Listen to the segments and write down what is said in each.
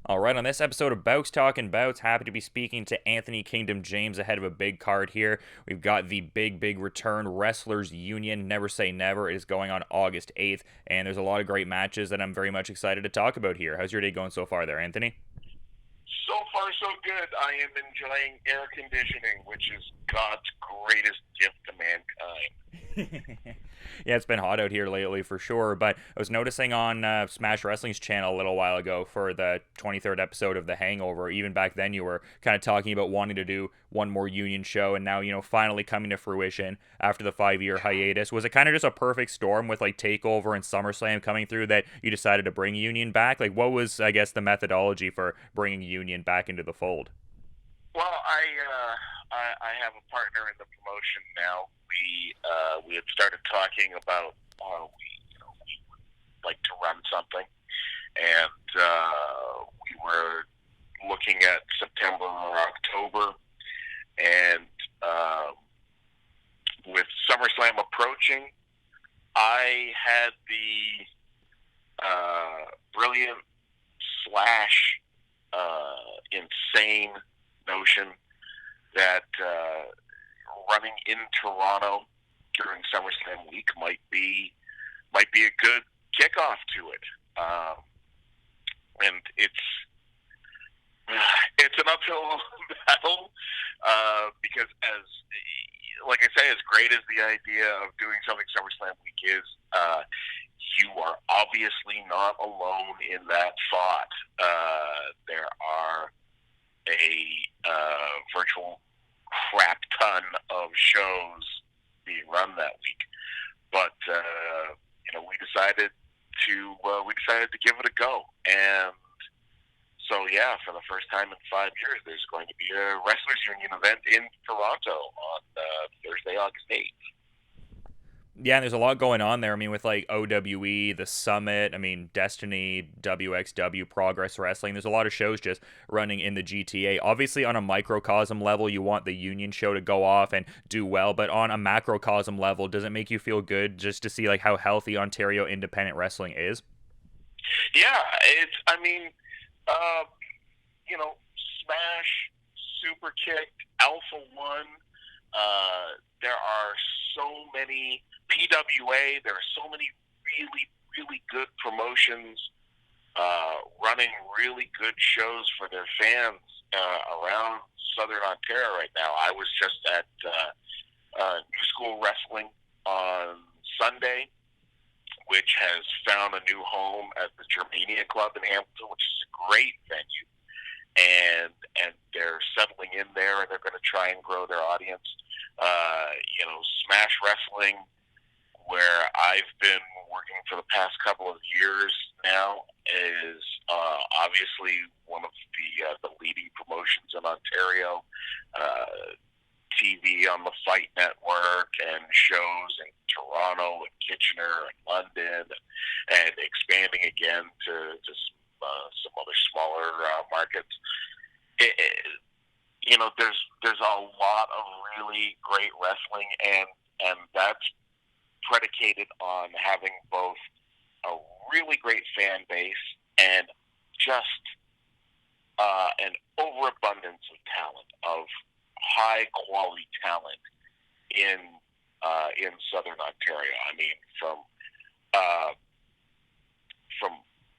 All right, on this episode of Bouts Talking Bouts, happy to be speaking to Anthony Kingdom James ahead of a big card here. We've got the big return Wrestlers Union, Never Say Never. It is going on August 8th, and there's a lot of great matches that I'm very much excited to talk about here. How's your day going so far there, Anthony? So far, so good. I am enjoying air conditioning, which is God's greatest gift to mankind. Yeah, it's been hot out here lately for sure. But I was noticing on Smash Wrestling's channel a little while ago for the 23rd episode of The Hangover. Even back then, you were kind of talking about wanting to do one more Union show, and now finally coming to fruition after the 5-year hiatus. Was it kind of just a perfect storm with like Takeover and Summerslam coming through that you decided to bring Union back? Like, what was, I guess, the methodology for bringing Union back into the fold? Well, I have a partner in the promotion now. We had started talking about we would like to run something, and we were looking at September or October, and with SummerSlam approaching, I had the brilliant slash insane notion that running in Toronto during SummerSlam week might be a good kickoff to it, and it's an uphill battle because like I say, as great as the idea of doing something SummerSlam week is, you are obviously not alone in that thought. There are a virtual crap ton of shows being run that week, but we decided to give it a go, and so yeah, for the first time in 5 years, there's going to be a Wrestlers Union event in Toronto on Thursday, August 8th. Yeah, and there's a lot going on there. I mean, with like OWE, the Summit, I mean, Destiny, WXW, Progress Wrestling. There's a lot of shows just running in the GTA. Obviously, on a microcosm level, you want the Union show to go off and do well, but on a macrocosm level, does it make you feel good just to see like how healthy Ontario independent wrestling is? Yeah, I mean, uh, Smash, Super Kick, Alpha One. There are so many PWA. There are so many really good promotions running really good shows for their fans around Southern Ontario right now. I was just at New School Wrestling on Sunday, which has found a new home at the Germania Club in Hamilton, which is a great venue, and they're settling in there, and they're going to try and grow their audience. Smash Wrestling, where I've been working for the past couple of years now, is obviously one of the leading promotions in Ontario. TV on the Fight Network and shows in Toronto and Kitchener and London, and expanding again to some other smaller markets. There's a lot of really great wrestling, and that's predicated on having both a really great fan base and just an overabundance of talent, of high quality talent in Southern Ontario. I mean, from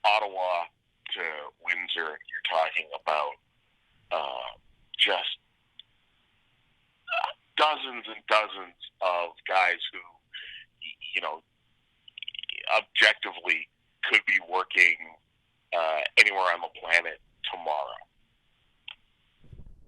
Ottawa to Windsor, you're talking about just dozens and dozens of guys who, objectively could be working anywhere on the planet tomorrow.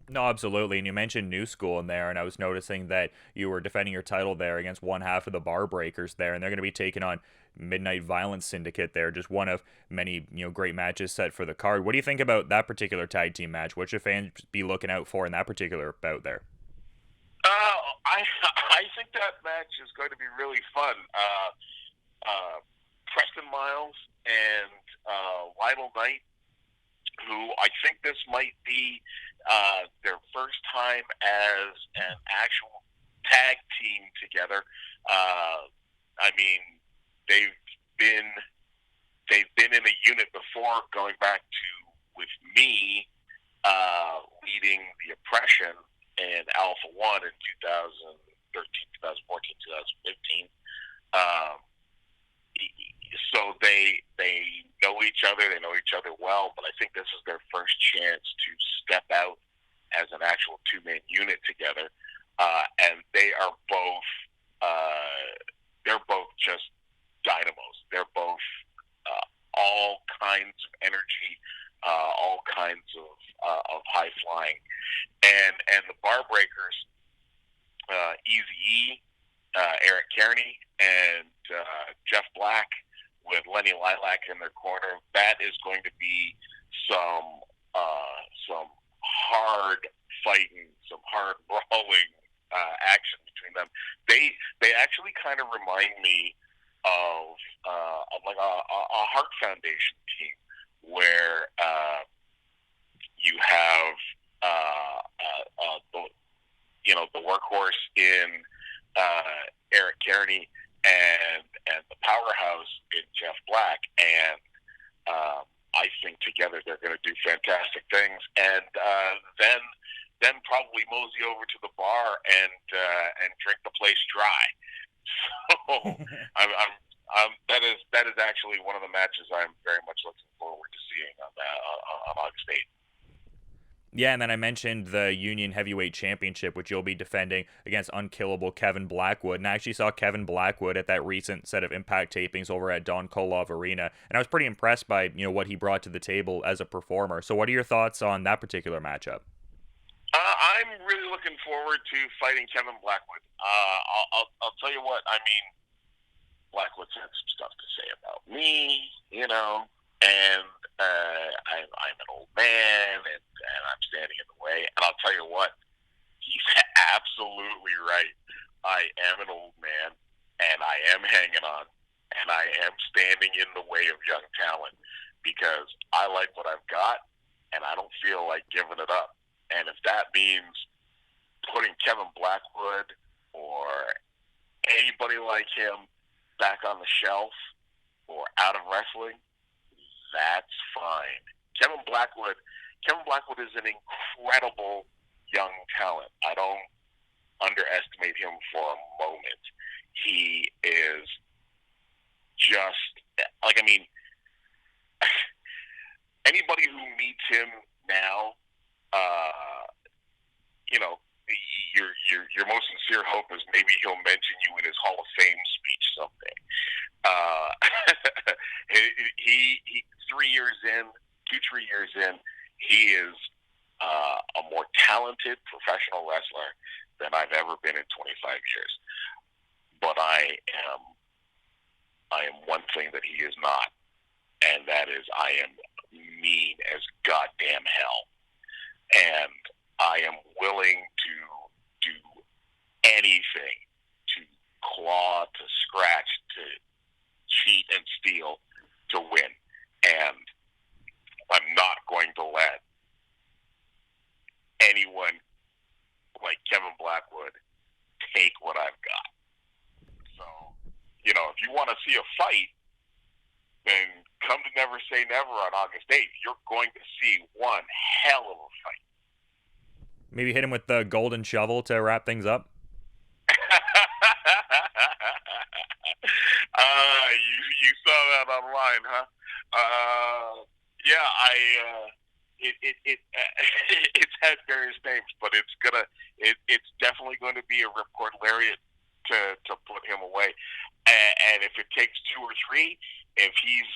No, absolutely. And you mentioned New School in there, and I was noticing that you were defending your title there against one half of the Bar Breakers there, and they're going to be taking on Midnight Violence Syndicate there. Just one of many, great matches set for the card. What do you think about that particular tag team match? What should fans be looking out for in that particular bout there? I think that match is going to be really fun. Preston Miles and Lionel Knight, who I think this might be their first time as an actual tag team together. I mean, they've been in a unit before, going back to with me leading the oppression in Alpha One in 2013, 2014, 2015. Um, so they know each other. They know each other well, but I think this is their first chance to step out as an actual two-man unit together, and they're both just dynamos. They're both all kinds of energy, all kinds of high flying, and the Bar Breakers, Eazy-E, Eric Kearney, and Jeff Black with Lenny Lilac in their corner. That is going to be some hard fighting, some hard brawling action between them. They actually kind of remind me of like a Heart Foundation team where you have the workhorse in Eric Kearney and the powerhouse in Jeff Black, and I think together they're going to do fantastic things, and then probably mosey over to the bar and drink the place dry. So that is actually one of the matches I'm very much looking forward to seeing on August 8th. Yeah, and then I mentioned the Union Heavyweight Championship, which you'll be defending against unkillable Kevin Blackwood. And I actually saw Kevin Blackwood at that recent set of Impact tapings over at Don Kolov Arena, and I was pretty impressed by what he brought to the table as a performer. So what are your thoughts on that particular matchup? I'm really looking forward to fighting Kevin Blackwood. I'll tell you what, I mean, Blackwood's had some stuff to say about me, and I'm an old man, and I'm standing in the way. And I'll tell you what, he's absolutely right. I am an old man, and I am hanging on, and I am standing in the way of young talent because I like what I've got, and I don't feel like giving it up. And if that means putting Kevin Blackwood or anybody like him back on the shelf or out of wrestling, that's fine. Kevin Blackwood is an incredible young talent. I don't underestimate him for a moment. He is just anybody who meets him now, your most sincere hope is maybe he'll mention you in his Hall of Fame speech someday. He 3 years in, 2-3 years in, he is a more talented professional wrestler than I've ever been in 25 years. But I am one thing that he is not, and that is I am mean as goddamn hell. And I am willing to do anything, to claw, to scratch, to cheat and steal to win. And I'm not going to let anyone like Kevin Blackwood take what I've got. So, if you want to see a fight, then come to Never Say Never on August 8th. You're going to see one hell of a fight. Maybe hit him with the golden shovel to wrap things up. You saw that online, huh? It's had various names, but it's definitely going to be a ripcord lariat to put him away. And if it takes 2 or 3, if he's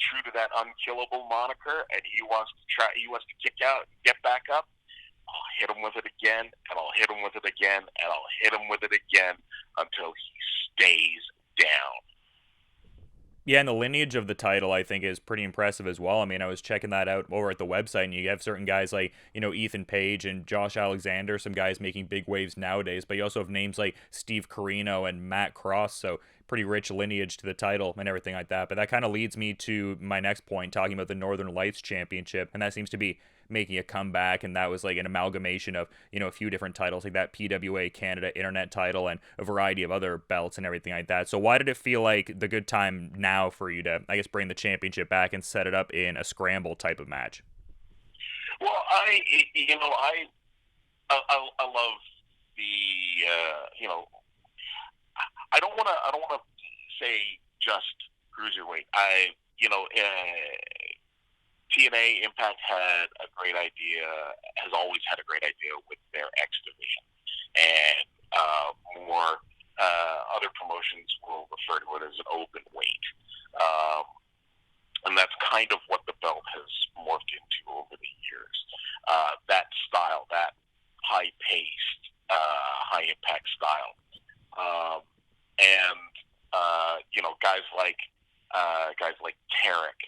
true to that unkillable moniker and he wants to kick out, get back up, I'll hit him with it again, and I'll hit him with it again, and I'll hit him with it again until he stays down. Yeah, and the lineage of the title, I think, is pretty impressive as well. I mean, I was checking that out over at the website, and you have certain guys like, Ethan Page and Josh Alexander, some guys making big waves nowadays, but you also have names like Steve Corino and Matt Cross, so pretty rich lineage to the title and everything like that. But that kind of leads me to my next point, talking about the Northern Lights Championship, and that seems to be making a comeback, and that was like an amalgamation of a few different titles, like that PWA Canada Internet title and a variety of other belts and everything like that. So why did it feel like the good time now for you to, I guess, bring the championship back and set it up in a scramble type of match? Well, I love the I don't want to say just cruiserweight. TNA Impact had a great idea, has always had a great idea with their X division, and more other promotions will refer to it as an open weight, and that's kind of what the belt has morphed into over the years. That style, that high-paced, high-impact style, and guys like Tarek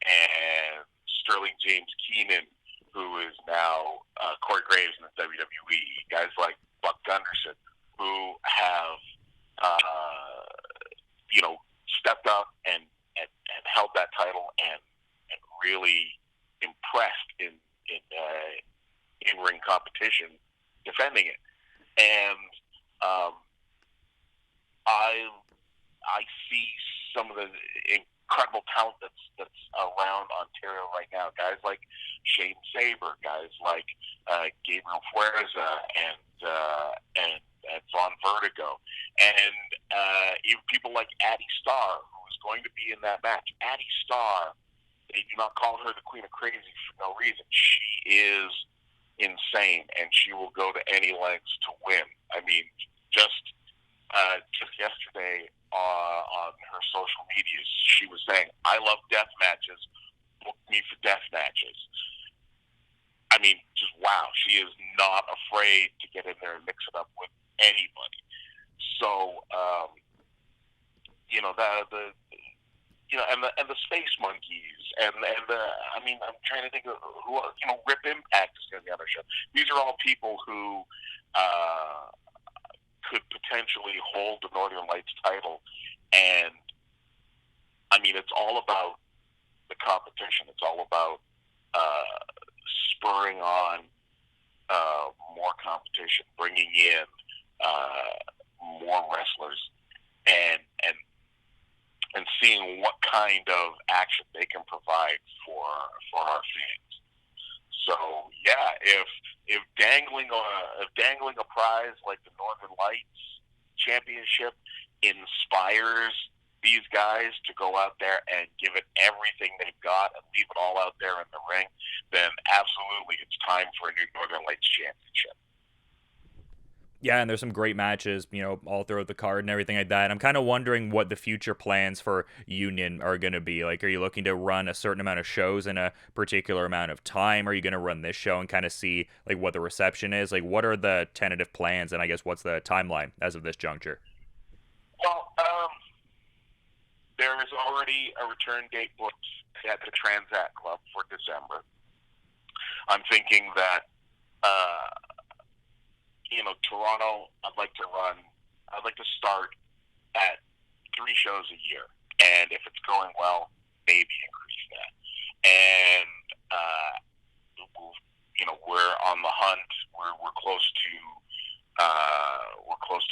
and Sterling James Keenan, who is now Corey Graves in the WWE, guys like Buck Gunderson, who have stepped up and held that title and really impressed in ring competition, defending it. And I see some of the incredible talent that's around Ontario right now. Guys like Shane Saber, guys like Gabriel Fuerza and Von Vertigo, and even people like Addie Starr, who was going to be in that match. Addie Starr, they do not call her the Queen of Crazy for no reason. She is insane, and she will go to any lengths to win. I mean, just yesterday on her social medias, she was saying, "I love death matches. Book me for death matches." I mean, just wow. She is not afraid to get in there and mix it up with anybody. So, and the Space Monkeys and I mean, I'm trying to think of who, Rip Impact is going to be on our show. These are all people who could potentially hold the Northern Lights title, and I mean, it's all about the competition. It's all about spurring on more competition, bringing in more wrestlers, and seeing what kind of action they can provide for our fans. So yeah, if dangling a prize like the Northern Lights Championship inspires these guys to go out there and give it everything they've got and leave it all out there in the ring, then absolutely it's time for a new Northern Lights Championship. Yeah, and there's some great matches, all throughout the card and everything like that. I'm kind of wondering what the future plans for Union are going to be. Like, are you looking to run a certain amount of shows in a particular amount of time? Are you going to run this show and kind of see, like, what the reception is? Like, what are the tentative plans, and I guess what's the timeline as of this juncture? Well, there is already a return date booked at the Transat Club for December. I'm thinking that Toronto, I'd like to start at 3 shows a year, and if it's going well, maybe increase that. And we're on the hunt. We're close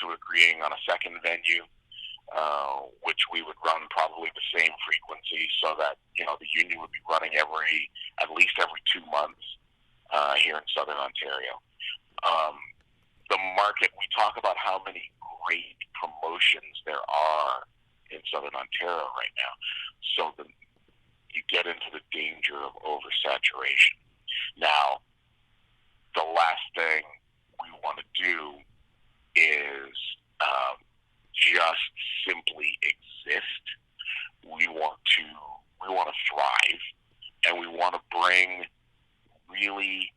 to agreeing on a second venue, which we would run probably the same frequency, so that the Union would be running at least every 2 months here in Southern Ontario. The market, we talk about how many great promotions there are in Southern Ontario right now. So you get into the danger of oversaturation. Now, the last thing we want to do is just simply exist. We want to thrive, and we want to bring really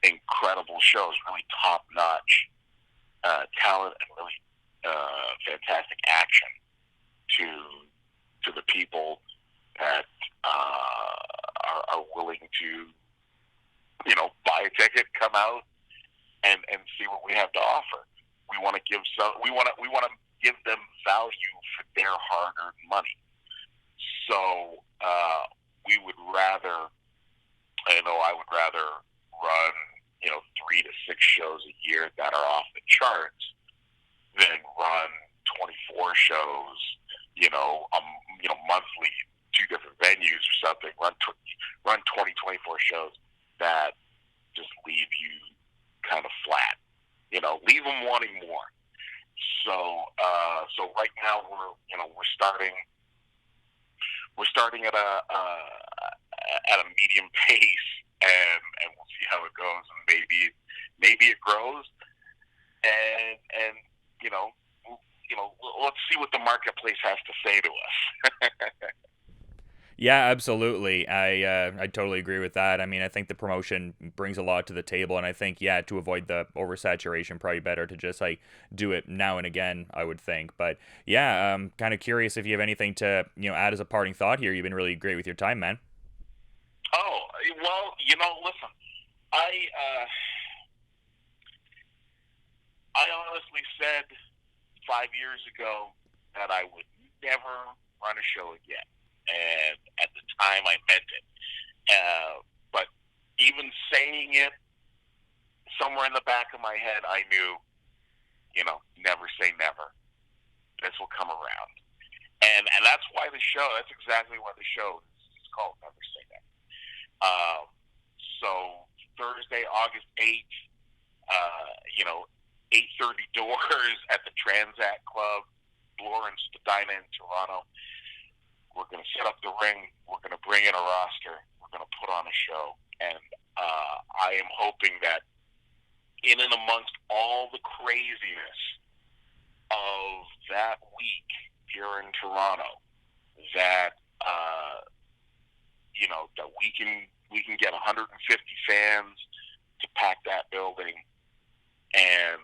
incredible shows, really top-notch talent, and really fantastic action to the people that are willing to, buy a ticket, come out, and see what we have to offer. We want to give some. We want to give them value for their hard-earned money. So we would rather, I would rather run 3 to 6 shows a year that are off the charts than run 24 shows, monthly, 2 different venues or something. Run 20, 24 shows that just leave you kind of flat. Leave them wanting more. So right now we're starting at a medium pace, and we'll see how it goes, and maybe it grows, and let's see what the marketplace has to say to us. Yeah, absolutely. I totally agree with that. I mean, I think the promotion brings a lot to the table, and I think to avoid the oversaturation, probably better to just like do it now and again, I would think. But yeah, I'm kind of curious if you have anything to add as a parting thought here. You've been really great with your time, man. Oh well, listen, I honestly said 5 years ago that I would never run a show again. And at the time, I meant it. But even saying it, somewhere in the back of my head, I knew, never say never. This will come around. And that's why that's exactly why the show is called Never Say Never. So Thursday, August 8th, 8:30 doors at the Transact Club, Bloor and Spadina in Toronto. We're going to set up the ring. We're going to bring in a roster. We're going to put on a show. And I am hoping that in and amongst all the craziness of that week here in Toronto, that that we can get 150 fans to pack that building, and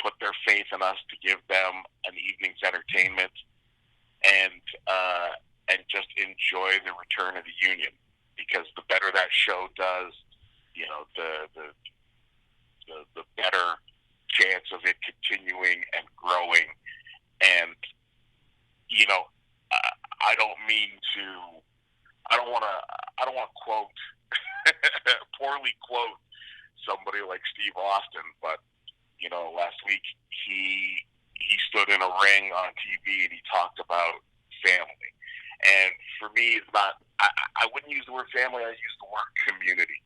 put their faith in us to give them an evening's entertainment, and just enjoy the return of the union. Because the better that show does, the better chance of it continuing and growing. And I don't want to quote poorly quote somebody like Steve Austin, but last week he stood in a ring on TV and he talked about family. And for me, it's not. I wouldn't use the word family. I'd use the word community.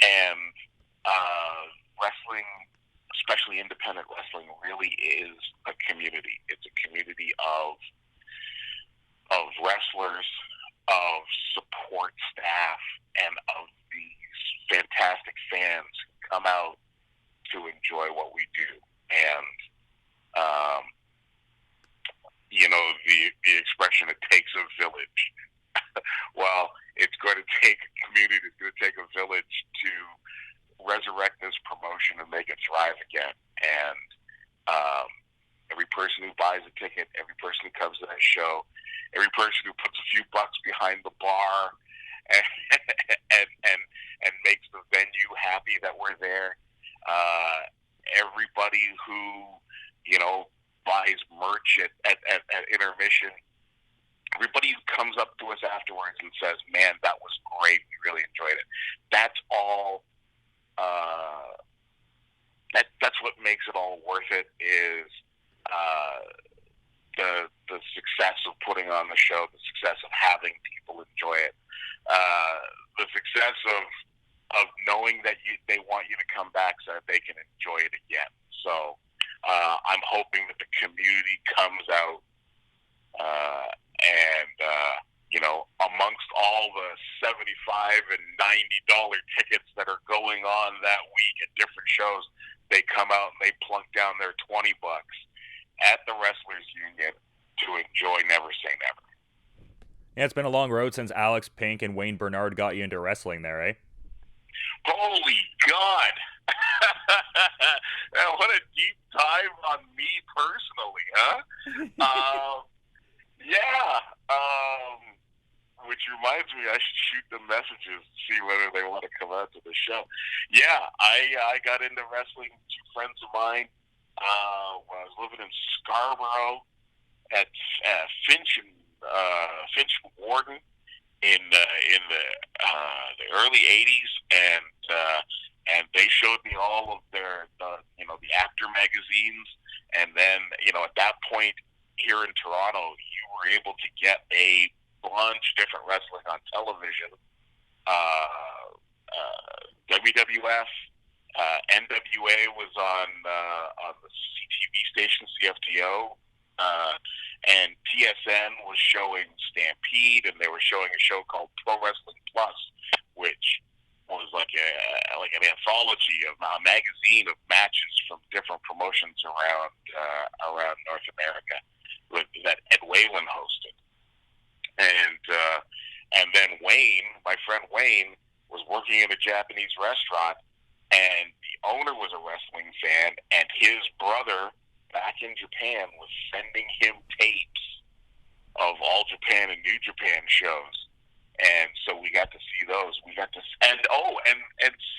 And wrestling, especially independent wrestling, really is a community. It's a community of wrestlers, of support staff, and of these fantastic fans who come out to enjoy what we do. And the expression, it takes a village. Well, it's going to take a community, it's going to take a village to resurrect this promotion and make it thrive again. And every person who buys a ticket, every person who comes to that show, every person who puts a few bucks behind the bar and makes the venue happy that we're there, everybody who buys merch at intermission, everybody who comes up to us afterwards and says, "Man, that was great. We really enjoyed it." That's all. That's what makes it all worth it. Is the success of putting on the show, the success of having people enjoy it, the success of knowing that they want you to come back so that they can enjoy it again. So I'm hoping that the community comes out and amongst all the $75 and $90 tickets that are going on that week at different shows, they come out and they plunk down their $20 at the Wrestlers Union to enjoy Never Say Never. Yeah, it's been a long road since Alex Pink and Wayne Bernard got you into wrestling there, eh? Holy God! What a deep dive on me personally, huh? Yeah. Which which reminds me, I should shoot them messages to see whether they want to come out to the show. Yeah, I got into wrestling. Two friends of mine when I was living in Scarborough at Finch and Warden in the early '80s, and they showed me all of the actor magazines, and then at that point here in Toronto, you were able to get a bunch of different wrestling on television. WWF, NWA was on the CTV station, CFTO, and TSN was showing Stampede, and they were showing a show called Pro Wrestling Plus, which was like an anthology of a magazine of matches from different promotions around North America that Ed Whalen hosted. And then Wayne, my friend Wayne, was working in a Japanese restaurant, and the owner was a wrestling fan, and his brother back in Japan was sending him tapes of All Japan and New Japan shows, and so we got to see those. We got to and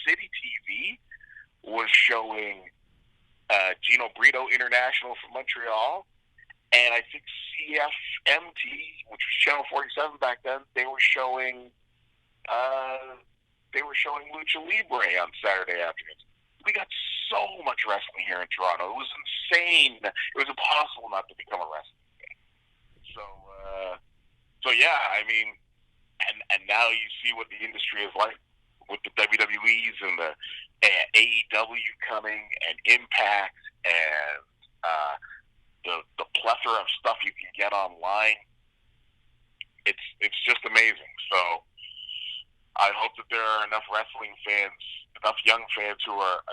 City TV was showing Gino Brito International from Montreal. And I think CFMT, which was Channel 47 back then, they were showing Lucha Libre on Saturday afternoons. We got so much wrestling here in Toronto. It was insane. It was impossible not to become a wrestling fan. So yeah, I mean, and now you see what the industry is like with the WWEs and the AEW coming and Impact and the plethora of stuff you can get online. It's just amazing. So I hope that there are enough wrestling fans, enough young fans who are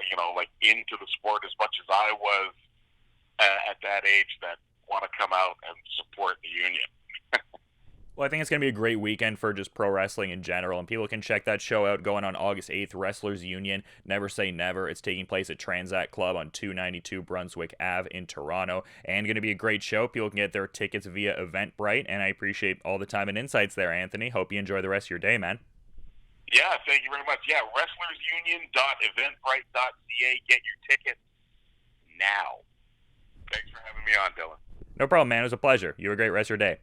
into the sport as much as I was at that age that want to come out and support the union. Well, I think it's going to be a great weekend for just pro wrestling in general, and people can check that show out going on August 8th, Wrestlers Union, Never Say Never. It's taking place at Transact Club on 292 Brunswick Ave in Toronto, and going to be a great show. People can get their tickets via Eventbrite, and I appreciate all the time and insights there, Anthony. Hope you enjoy the rest of your day, man. Yeah, thank you very much. Yeah, wrestlersunion.eventbrite.ca. Get your tickets now. Thanks for having me on, Dylan. No problem, man. It was a pleasure. You have a great rest of your day.